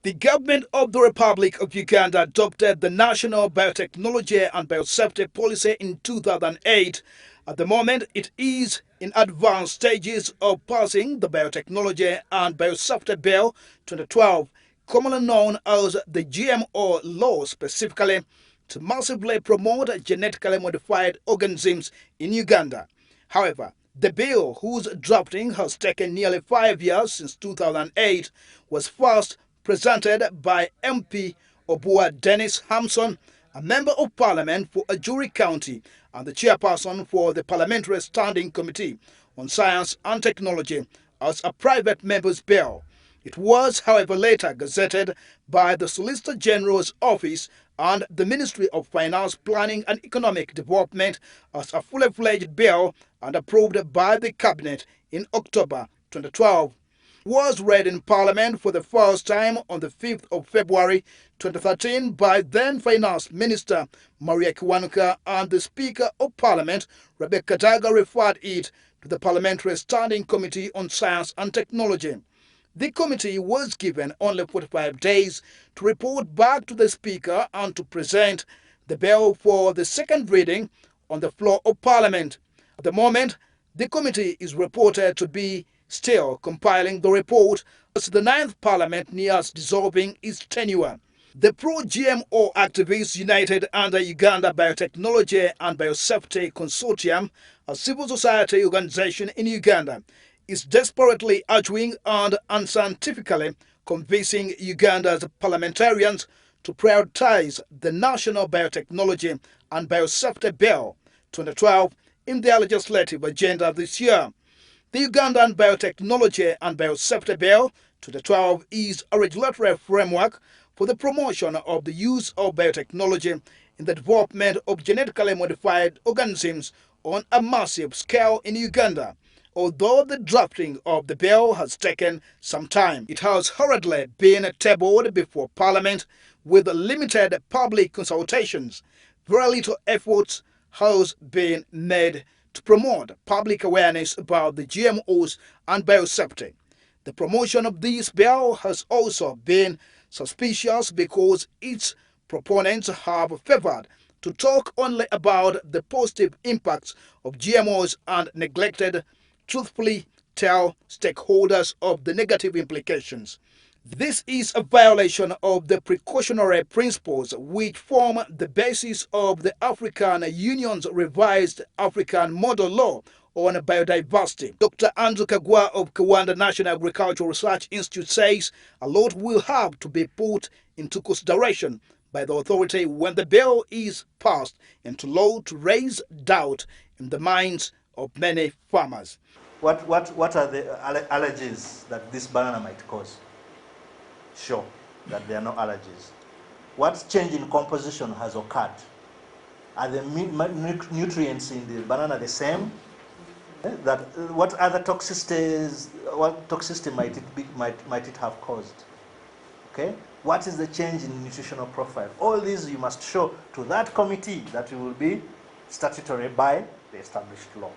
The government of the Republic of Uganda adopted the National Biotechnology and Biosafety Policy in 2008. At the moment, it is in advanced stages of passing the Biotechnology and Biosafety Bill 2012, commonly known as the GMO law, specifically to massively promote genetically modified organisms in Uganda. However, the bill, whose drafting has taken nearly 5 years since 2008, was first presented by MP Obua Dennis Hamson, a member of parliament for Ajuri County and the chairperson for the Parliamentary Standing Committee on Science and Technology, as a private member's bill. It was, however, later gazetted by the Solicitor General's Office and the Ministry of Finance, Planning and Economic Development as a fully fledged bill and approved by the Cabinet in October 2012. Was read in Parliament for the first time on the 5th of February 2013 by then Finance Minister Maria Kiwanuka, and the Speaker of Parliament Rebecca Daga referred it to the Parliamentary Standing Committee on Science and Technology. The committee was given only 45 days to report back to the Speaker and to present the bill for the second reading on the floor of Parliament. At the moment, the committee is reported to be still compiling the report as the ninth Parliament nears dissolving its tenure. The pro-GMO activists united under Uganda Biotechnology and Biosafety Consortium, a civil society organization in Uganda, is desperately arguing and unscientifically convincing Uganda's parliamentarians to prioritize the National Biotechnology and Biosafety Bill 2012 in their legislative agenda this year. The Ugandan Biotechnology and Biosafety Bill 2012 is a regulatory framework for the promotion of the use of biotechnology in the development of genetically modified organisms on a massive scale in Uganda. Although the drafting of the bill has taken some time, it has hurriedly been tabled before Parliament with limited public consultations. Very little efforts has been made to promote public awareness about the GMOs and biosafety. The promotion of this bill has also been suspicious because its proponents have favored to talk only about the positive impacts of GMOs and neglected truthfully tell stakeholders of the negative implications. This is a violation of the precautionary principles which form the basis of the African Union's revised African Model Law on biodiversity. Dr. Andrew Kagwa of Kawanda National Agricultural Research Institute says a lot will have to be put into consideration by the authority when the bill is passed into law to raise doubt in the minds of many farmers. What are the allergies that this banana might cause? Sure, that there are no allergies. What change in composition has occurred? Are the nutrients in the banana the same? That what other toxicities? What toxicity might it have caused? Okay. What is the change in nutritional profile? All these you must show to that committee that will be statutory by the established law.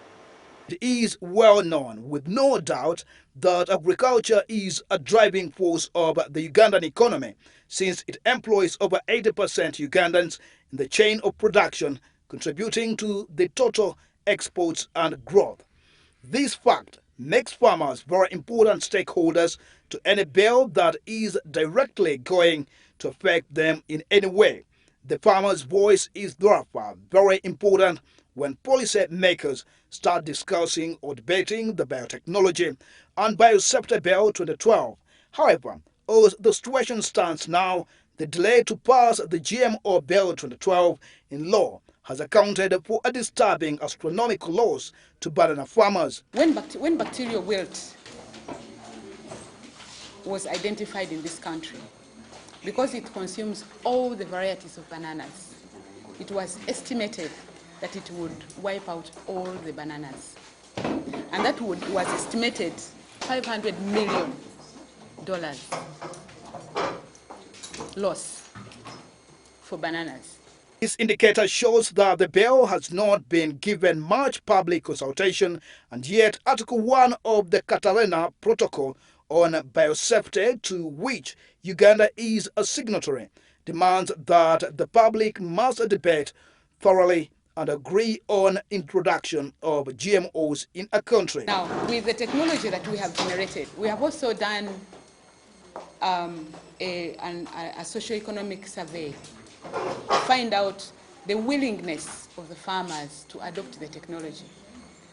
It is well known, with no doubt, that agriculture is a driving force of the Ugandan economy, since it employs over 80% Ugandans in the chain of production, contributing to the total exports and growth. This fact makes farmers very important stakeholders to any bill that is directly going to affect them in any way. The farmer's voice is therefore very important when policy makers start discussing or debating the biotechnology and biosafety bill 2012. However, as the situation stands now, the delay to pass the GMO bill 2012 in law has accounted for a disturbing astronomical loss to banana farmers. When bacterial wilt was identified in this country, because it consumes all the varieties of bananas, it was estimated that it would wipe out all the bananas. And that was estimated $500 million loss for bananas. This indicator shows that the bill has not been given much public consultation, and yet Article 1 of the Catalina Protocol on biosafety, to which Uganda is a signatory, demands that the public must debate thoroughly and agree on introduction of GMOs in a country. Now, with the technology that we have generated, we have also done a socio-economic survey to find out the willingness of the farmers to adopt the technology.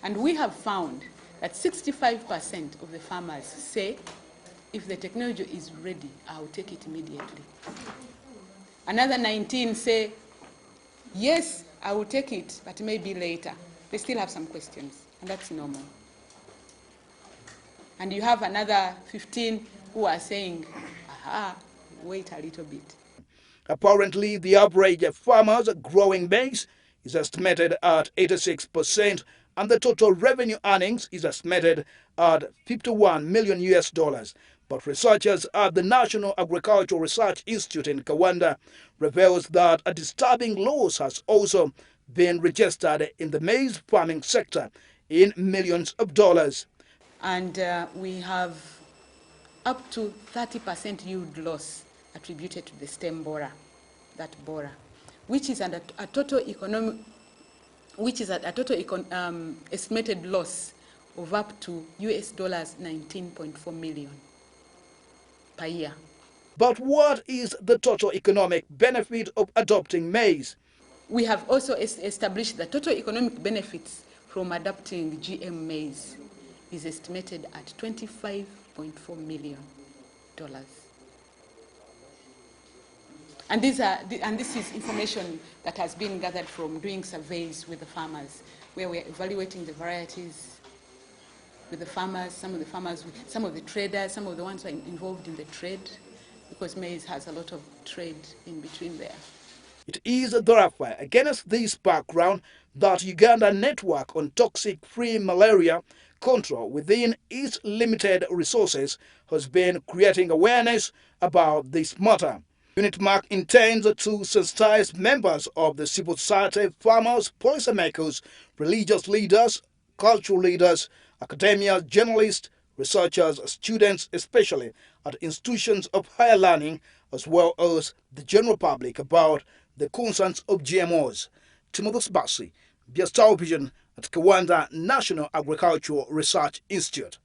And we have found that 65% of the farmers say, if the technology is ready, I'll take it immediately. Another 19 say, yes, I will take it, but maybe later. They still have some questions, and that's normal. And you have another 15 who are saying, aha, wait a little bit. Apparently, the average farmers growing maize is estimated at 86%, and the total revenue earnings is estimated at $51 million US. But researchers at the National Agricultural Research Institute in Kawanda reveals that a disturbing loss has also been registered in the maize farming sector in millions of dollars. And we have up to 30% yield loss attributed to the stem borer, that borer, which is at a total estimated loss of up to US dollars 19.4 million per year. But what is the total economic benefit of adopting maize? We have also established the total economic benefits from adopting GM maize is estimated at $25.4 million. And this is information that has been gathered from doing surveys with the farmers, where we're evaluating the varieties with the farmers, some of the traders, some of the ones who are involved in the trade, because maize has a lot of trade in between there. It is therefore against this background that Uganda network on toxic-free malaria control within its limited resources has been creating awareness about this matter. UNITMAC intends to sensitize members of the civil society, farmers, policymakers, religious leaders, cultural leaders, academia, journalists, researchers, students, especially at institutions of higher learning, as well as the general public about the concerns of GMOs. Timothy Sibasi, Television at Kawanda National Agricultural Research Institute.